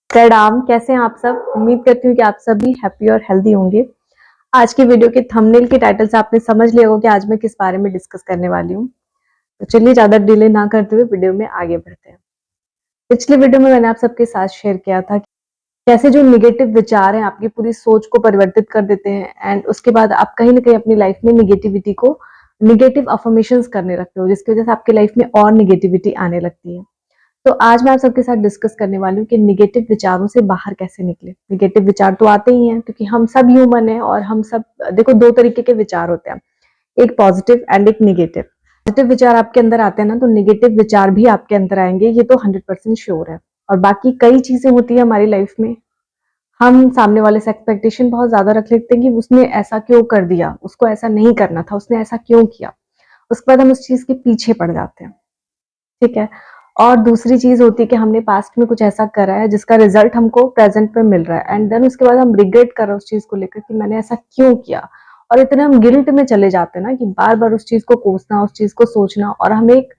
प्रणाम। कैसे हैं आप सब? उम्मीद करती हूँ कि आप सभी हैप्पी और हेल्दी होंगे। आज की वीडियो के थंबनेल के टाइटल से आपने समझ लिया होगा कि आज मैं किस बारे में डिस्कस करने वाली हूँ। तो चलिए ज्यादा डिले ना करते हुए वीडियो में आगे बढ़ते हैं। पिछले वीडियो में मैंने आप सबके साथ शेयर किया था कि कैसे जो निगेटिव विचार हैं आपकी पूरी सोच को परिवर्तित कर देते हैं एंड उसके बाद आप कहीं ना कहीं अपनी लाइफ में निगेटिविटी को निगेटिव अफर्मेशंस करने लगते हो, जिसकी वजह से आपकी लाइफ में और निगेटिविटी आने लगती है। तो आज मैं आप सबके साथ डिस्कस करने वाली हूँ कि निगेटिव विचारों से बाहर कैसे निकले। निगेटिव विचार तो आते ही हैं क्योंकि हम सब ह्यूमन हैं और हम सब देखो दो तरीके के विचार होते हैं, एक पॉजिटिव एंड एक निगेटिव। पॉजिटिव विचार आपके अंदर आते हैं ना, तो निगेटिव विचार भी आपके अंदर आएंगे, ये तो 100% श्योर है। और बाकी कई चीजें होती है हमारी लाइफ में, हम सामने वाले से एक्सपेक्टेशन बहुत ज्यादा रख लेते हैं कि उसने ऐसा क्यों कर दिया, उसको ऐसा नहीं करना था, उसने ऐसा क्यों किया। उसके बाद हम उस चीज के पीछे पड़ जाते हैं। ठीक है। और दूसरी चीज होती है कि हमने पास्ट में कुछ ऐसा करा है जिसका रिजल्ट हमको प्रेजेंट में मिल रहा है एंड देन उसके बाद हम रिग्रेट कर रहे हैं उस चीज को लेकर कि मैंने ऐसा क्यों किया। और इतने हम गिल्ट में चले जाते हैं ना कि बार बार उस चीज को कोसना, उस चीज को सोचना, और हम एक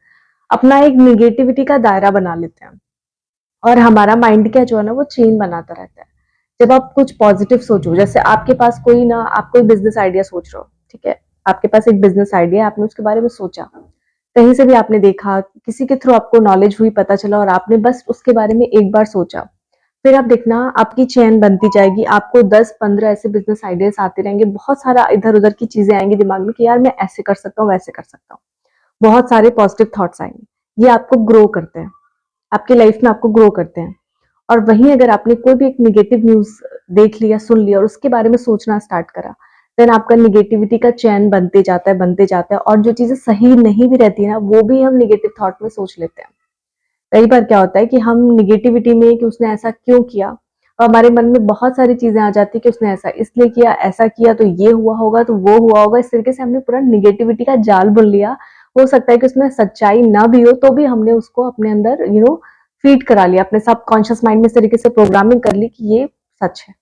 अपना एक निगेटिविटी का दायरा बना लेते हैं। और हमारा माइंड क्या जो है ना, वो चेन बनाता रहता है। जब आप कुछ पॉजिटिव सोचो, जैसे आपके पास कोई ना, आप कोई बिजनेस आइडिया सोच रहे हो, ठीक है, आपके पास एक बिजनेस आइडिया, आपने उसके बारे में सोचा, कहीं से भी आपने देखा, किसी के थ्रू आपको नॉलेज हुई, पता चला, और आपने बस उसके बारे में एक बार सोचा, फिर आप देखना आपकी चेन बनती जाएगी, आपको 10-15 ऐसे बिजनेस आइडियाज आते रहेंगे, बहुत सारा इधर उधर की चीजें आएंगी दिमाग में कि यार मैं ऐसे कर सकता हूँ, वैसे कर सकता हूँ। बहुत सारे पॉजिटिव थॉट्स आएंगे, ये आपको ग्रो करते हैं, आपकी लाइफ में आपको ग्रो करते हैं। और वहीं अगर आपने कोई भी एक निगेटिव न्यूज देख लिया, सुन लिया और उसके बारे में सोचना स्टार्ट करा, देन आपका निगेटिविटी का चैन बनते जाता है, बनते जाता है, और जो चीजें सही नहीं भी रहती है ना, वो भी हम निगेटिव थॉट में सोच लेते हैं। कई बार क्या होता है कि हम निगेटिविटी में कि उसने ऐसा क्यों किया, और हमारे मन में बहुत सारी चीजें आ जाती है कि उसने ऐसा इसलिए किया, ऐसा किया तो ये हुआ होगा, तो वो हुआ होगा, इस तरीके से हमने पूरा निगेटिविटी का जाल बुन लिया। हो सकता है कि उसमें सच्चाई ना भी हो, तो भी हमने उसको अपने अंदर फीड करा लिया, अपने सबकॉन्शियस माइंड में इस तरीके से प्रोग्रामिंग कर ली कि ये सच है।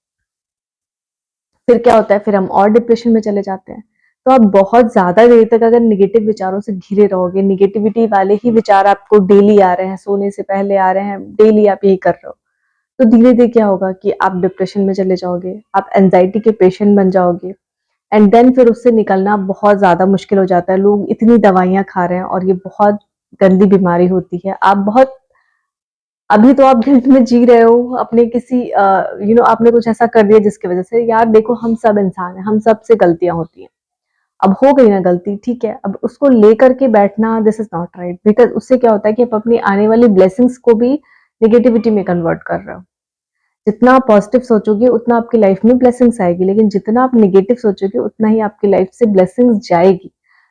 फिर क्या होता है, फिर हम और डिप्रेशन में चले जाते हैं। तो आप बहुत ज्यादा देर तक अगर निगेटिव विचारों से घिरे रहोगे, निगेटिविटी वाले ही विचार आपको डेली आ रहे हैं, सोने से पहले आ रहे हैं, डेली आप यही कर रहे हो, तो धीरे धीरे क्या होगा कि आप डिप्रेशन में चले जाओगे, आप एंजाइटी के पेशेंट बन जाओगे एंड देन फिर उससे निकलना बहुत ज्यादा मुश्किल हो जाता है। लोग इतनी दवाइयां खा रहे हैं और ये बहुत गंदी बीमारी होती है। आप बहुत अभी तो आप गिल्ट में जी रहे हो, अपने किसी आपने कुछ ऐसा कर दिया जिसकी वजह से, यार देखो हम सब इंसान हैं, हम सब से गलतियां होती हैं। अब हो गई ना गलती, ठीक है, अब उसको लेकर के बैठना, this is not right, because उससे क्या होता है कि आप अपनी आने वाली ब्लेसिंग्स को भी निगेटिविटी में कन्वर्ट कर रहे हो। जितना आप पॉजिटिव सोचोगे उतना आपकी लाइफ में ब्लेसिंग्स आएगी, लेकिन जितना आप निगेटिव सोचोगे उतना ही आपकी लाइफ से ब्लेसिंग्स जाएगी।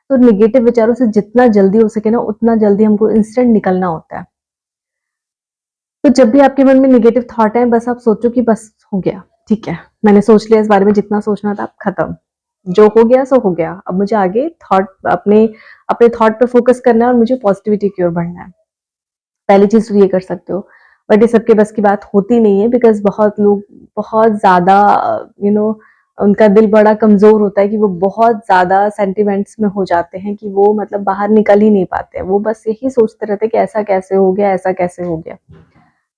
तो निगेटिव विचारों से जितना जल्दी हो सके ना, उतना जल्दी हमको इंस्टेंट निकलना होता है। तो जब भी आपके मन में नेगेटिव थॉट है, बस आप सोचो कि बस हो गया, ठीक है, मैंने सोच लिया इस बारे में जितना सोचना था, खत्म, जो हो गया सो हो गया, अब मुझे आगे थॉट अपने अपने थॉट पे फोकस करना है और मुझे पॉजिटिविटी की ओर बढ़ना है। पहली चीज तो ये कर सकते हो, बट ये सबके बस की बात होती नहीं है, बिकॉज बहुत लोग बहुत ज्यादा यू नो उनका दिल बड़ा कमजोर होता है कि वो बहुत ज्यादा सेंटिमेंट्स में हो जाते हैं कि वो मतलब बाहर निकल ही नहीं पाते हैं, वो बस यही सोचते रहते हैं कि ऐसा कैसे हो गया, ऐसा कैसे हो गया।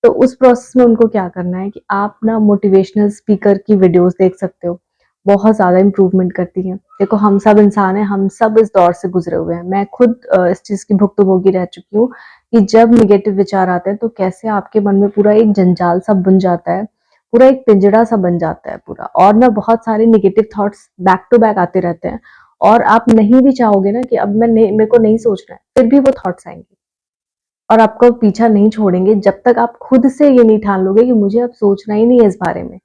तो उस प्रोसेस में उनको क्या करना है कि आप ना मोटिवेशनल स्पीकर की वीडियोस देख सकते हो, बहुत ज़्यादा इम्प्रूवमेंट करती हैं। देखो हम सब इंसान हैं, हम सब इस दौर से गुजरे हुए हैं, मैं खुद इस चीज़ की भुक्तभोगी रह चुकी हूँ कि जब निगेटिव विचार आते हैं तो कैसे आपके मन में पूरा एक जंजाल सा बन जाता है, पूरा एक पिंजड़ा सा बन जाता है पूरा, और ना बहुत सारे negative thoughts back to back आते रहते हैं। और आप नहीं भी चाहोगे ना कि अब मेरे को नहीं सोचना है, फिर भी वो थॉट्स आएंगे और आपका पीछा नहीं छोड़ेंगे जब तक आप खुद से ये नहीं ठान लोगे कि मुझे अब सोचना ही नहीं है इस बारे में।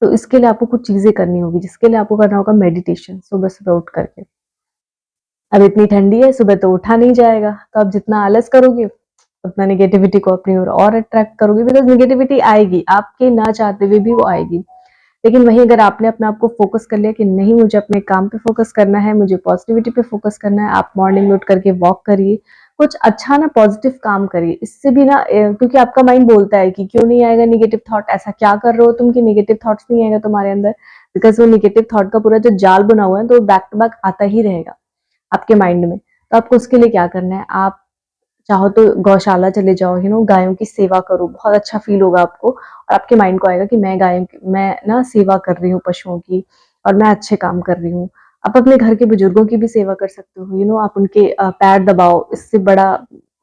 तो इसके लिए आपको कुछ चीजें करनी होगी, जिसके लिए आपको करना होगा मेडिटेशन, सुबह सुबह उठ करके। अब इतनी ठंडी है, सुबह तो उठा नहीं जाएगा, तो आप जितना आलस करोगे उतना निगेटिविटी को अपनी ओर और अट्रैक्ट करोगे, बिकॉज निगेटिविटी आएगी, आपके ना चाहते हुए भी वो आएगी। लेकिन वहीं अगर आपने अपने आप को फोकस कर लिया कि नहीं, मुझे अपने काम पे फोकस करना है, मुझे पॉजिटिविटी पे फोकस करना है, आप मॉर्निंग में उठ करके वॉक करिए, कुछ अच्छा ना पॉजिटिव काम करिए। इससे भी ना क्योंकि आपका माइंड बोलता है कि क्यों नहीं आएगा निगेटिव थॉट, ऐसा क्या कर रहे हो तुम कि निगेटिव थॉट्स नहीं आएगा तुम्हारे अंदर, बिकॉज वो निगेटिव थॉट का पूरा जो जाल बना हुआ है तो बैक टू बैक आता ही रहेगा आपके माइंड में। तो आपको उसके लिए क्या करना है, आप चाहो तो गौशाला चले जाओ, गायों की सेवा करो, बहुत अच्छा फील होगा आपको और आपके माइंड को आएगा कि मैं ना सेवा कर रही हूँ पशुओं की और मैं अच्छे काम कर रही हूँ। आप अपने घर के बुजुर्गों की भी सेवा कर सकते हो, आप उनके पैर दबाओ, इससे बड़ा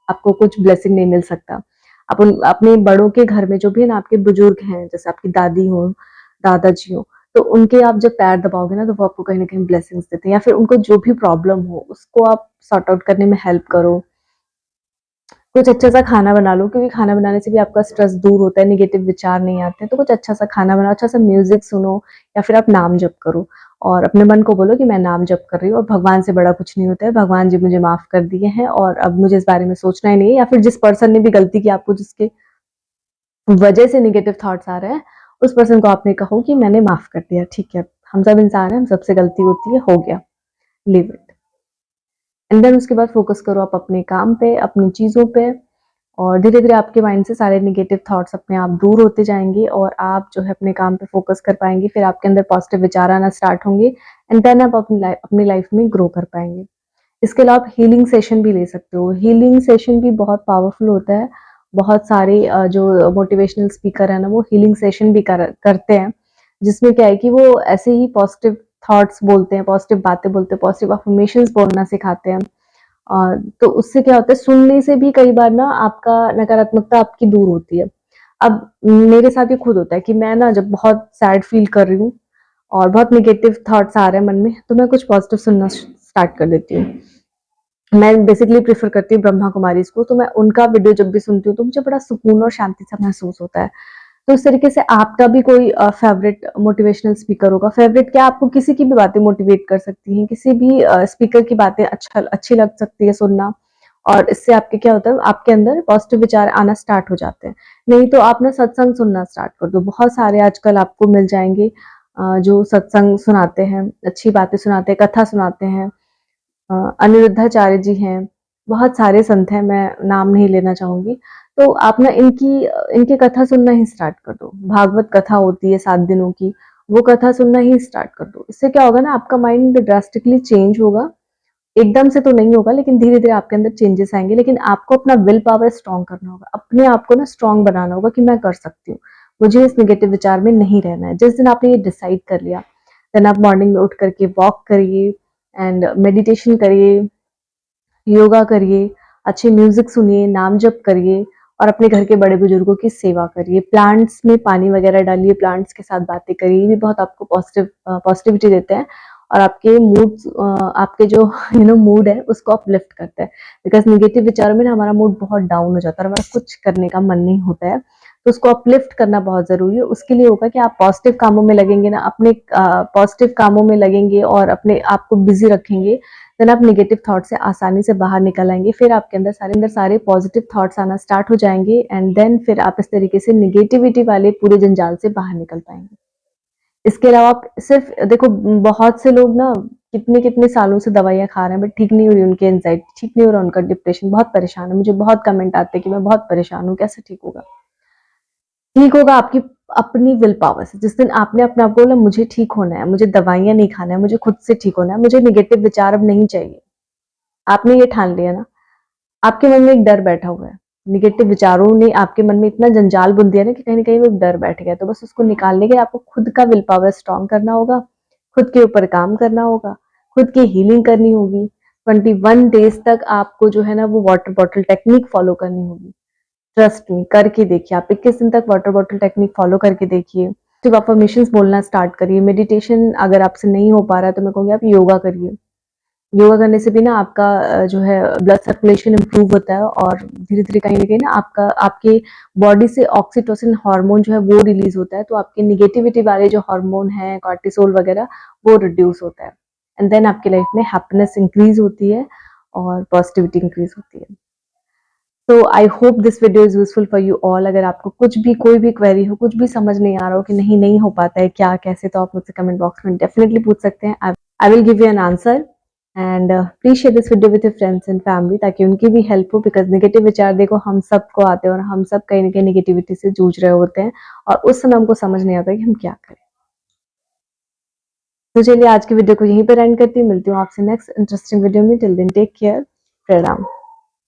आपको कुछ ब्लेसिंग नहीं मिल सकता। आप अपने बड़ों के घर में जो भी है ना आपके बुजुर्ग हैं, जैसे आपकी दादी हो, दादाजी हो, तो उनके आप जब पैर दबाओगे ना तो वो आपको कहीं ना कहीं ब्लेसिंग्स देते हैं, या फिर उनको जो भी प्रॉब्लम हो उसको आप सॉर्ट आउट करने में हेल्प करो। कुछ अच्छा सा खाना बना लो, क्योंकि खाना बनाने से भी आपका स्ट्रेस दूर होता है, नेगेटिव विचार नहीं आते हैं। तो कुछ अच्छा सा खाना बनाओ, अच्छा सा म्यूजिक सुनो, या फिर आप नाम जप करो और अपने मन को बोलो कि मैं नाम जप कर रही हूँ और भगवान से बड़ा कुछ नहीं होता है, भगवान जी मुझे माफ कर दिए हैं और अब मुझे इस बारे में सोचना ही नहीं है। या फिर जिस पर्सन ने भी गलती की आपको, जिसके वजह से नेगेटिव थॉट्स आ रहे हैं, उस पर्सन को आपने कहो कि मैंने माफ कर दिया, ठीक है, हम सब इंसान हैं, हम सबसे गलती होती है, हो गया, लिव इट। एंड देन उसके बाद फोकस करो आप अपने काम पे, अपनी चीजों पे, और धीरे धीरे आपके माइंड से सारे नेगेटिव थॉट्स अपने आप दूर होते जाएंगे और आप जो है अपने काम पे फोकस कर पाएंगे। फिर आपके अंदर पॉजिटिव विचार आना स्टार्ट होंगे एंड देन आप अपनी लाइफ में ग्रो कर पाएंगे। इसके अलावा आप हीलिंग सेशन भी ले सकते हो। हीलिंग सेशन भी बहुत पावरफुल होता है। बहुत सारे जो मोटिवेशनल स्पीकर है ना, वो हीलिंग सेशन भी करते हैं, जिसमें क्या है कि वो ऐसे ही पॉजिटिव थॉट्स बोलते हैं, पॉजिटिव बातें बोलते हैं, पॉजिटिव अफर्मेशंस बोलना सिखाते हैं। तो उससे क्या होता है, सुनने से भी कई बार ना आपका नकारात्मकता आपकी दूर होती है। अब मेरे साथ ये खुद होता है कि मैं ना जब बहुत सैड फील कर रही हूँ और बहुत नेगेटिव थॉट्स आ रहे हैं मन में, तो मैं कुछ पॉजिटिव सुनना स्टार्ट कर देती हूँ। मैं बेसिकली प्रेफर करती हूँ ब्रह्मा कुमारीज को, तो मैं उनका वीडियो जब भी सुनती हूँ तो मुझे बड़ा सुकून और शांति सा महसूस होता है। तो इस तरीके से आपका भी कोई फेवरेट मोटिवेशनल स्पीकर होगा। फेवरेट क्या, आपको किसी की भी बातें मोटिवेट कर सकती हैं, किसी भी स्पीकर की बातें अच्छी लग सकती है सुनना, और इससे आपके क्या होता है, आपके अंदर पॉजिटिव विचार आना स्टार्ट हो जाते हैं। नहीं तो आप ना सत्संग सुनना स्टार्ट कर दो। बहुत सारे आजकल आपको मिल जाएंगे जो सत्संग सुनाते हैं, अच्छी बातें सुनाते हैं, कथा सुनाते हैं। अनिरुद्धाचार्य जी हैं, बहुत सारे संत हैं, मैं नाम नहीं लेना चाहूंगी। तो आप ना इनकी कथा सुनना ही स्टार्ट कर दो। भागवत कथा होती है 7 दिनों की, वो कथा सुनना ही स्टार्ट कर दो। इससे क्या होगा ना, आपका माइंड ड्रास्टिकली चेंज होगा। एकदम से तो नहीं होगा, लेकिन धीरे धीरे आपके अंदर चेंजेस आएंगे। लेकिन आपको अपना विल पावर स्ट्रांग करना होगा, अपने आप को ना स्ट्रांग बनाना होगा कि मैं कर सकती हूँ, मुझे इस नेगेटिव विचार में नहीं रहना है। जिस दिन आपने ये डिसाइड कर लिया, देन आप मॉर्निंग में उठ करके वॉक करिए एंड मेडिटेशन करिए, योगा करिए, अच्छे म्यूजिक सुनिए, नाम जप करिए और अपने घर के बड़े बुजुर्गों की सेवा करिए। प्लांट्स में पानी वगैरह डालिए, प्लांट्स के साथ बातें करिए, ये भी बहुत आपको पॉजिटिविटी देते हैं और आपके आपके जो मूड है उसको अपलिफ्ट करता है। बिकॉज नेगेटिव विचारों में ना हमारा मूड बहुत डाउन हो जाता है और हमारा कुछ करने का मन नहीं होता है। तो उसको अपलिफ्ट करना बहुत जरूरी है। उसके लिए होगा कि आप पॉजिटिव कामों में लगेंगे ना, अपने पॉजिटिव कामों में लगेंगे और अपने आप को बिजी रखेंगे, देन आप नेगेटिव थॉट से आसानी से बाहर निकल आएंगे। फिर आपके अंदर सारे पॉजिटिव थॉट्स आना स्टार्ट हो जाएंगे एंड देन फिर आप इस तरीके से नेगेटिविटी वाले पूरे जंजाल से बाहर निकल पाएंगे। इसके अलावा आप सिर्फ देखो, बहुत से लोग ना कितने कितने सालों से दवाइयां खा रहे हैं बट ठीक नहीं हो रही उनकी एंजाइटी, ठीक नहीं हो रहा उनका डिप्रेशन, बहुत परेशान है। मुझे बहुत कमेंट आते हैं कि मैं बहुत परेशान हूँ, कैसे ठीक होगा? ठीक होगा आपकी अपनी विल पावर से। जिस दिन आपने अपने आप को बोला मुझे ठीक होना है, मुझे दवाइयां नहीं खाना है, मुझे खुद से ठीक होना है, मुझे नेगेटिव विचार अब नहीं चाहिए, आपने ये ठान लिया ना, आपके मन में एक डर बैठा हुआ है। नेगेटिव विचारों ने आपके मन में इतना जंजाल बुन दिया ना कि कहीं ना कहीं वो एक डर बैठ गया। तो बस उसको निकालने के लिए आपको खुद का विल पावर स्ट्रांग करना होगा, खुद के ऊपर काम करना होगा, खुद की हीलिंग करनी होगी। 21 डेज तक आपको जो है ना वो वाटर बॉटल टेक्निक फॉलो करनी होगी। ट्रस्ट मी, करके देखिए आप। 21 दिन तक वाटर बॉटल टेक्निक फॉलो करके देखिए। सिर्फ अफर्मेशंस बोलना स्टार्ट करिए। मेडिटेशन अगर आपसे नहीं हो पा रहा है तो मैं कहूँगी आप योगा करिए। योगा करने से भी ना आपका जो है ब्लड सर्कुलेशन इंप्रूव होता है और धीरे धीरे कहीं ना कहीं ना आपके बॉडी से ऑक्सीटोसिन हार्मोन जो है वो रिलीज होता है। तो आपके निगेटिविटी वाले जो हार्मोन है, कॉर्टिसोल वगैरह, वो रिड्यूस होता है एंड देन आपकी लाइफ में हैप्पीनेस इंक्रीज होती है और पॉजिटिविटी इंक्रीज होती है। तो I hope this video is useful for you all. अगर आपको कुछ भी कोई भी क्वेरी हो, कुछ भी समझ नहीं आ रहा हो कि नहीं हो पाता है क्या कैसे, तो आप मुझसे कमेंट बॉक्स में डेफिनेटली पूछ सकते हैं। I will give you an answer and please share this video with your friends and family, ताकि उनकी भी हेल्प हो। बिकॉज नेगेटिव विचार देखो हम सबको आते हैं और हम सब कहीं ना कहीं नेगेटिविटी से जूझ रहे होते हैं और उस समय हमको समझ नहीं आता कि हम क्या करें। तो चलिए आज की वीडियो को यहीं पर एंड करती हूँ। मिलती हूँ आपसे नेक्स्ट इंटरेस्टिंग वीडियो में। टिल देन टेक केयर, प्रणाम।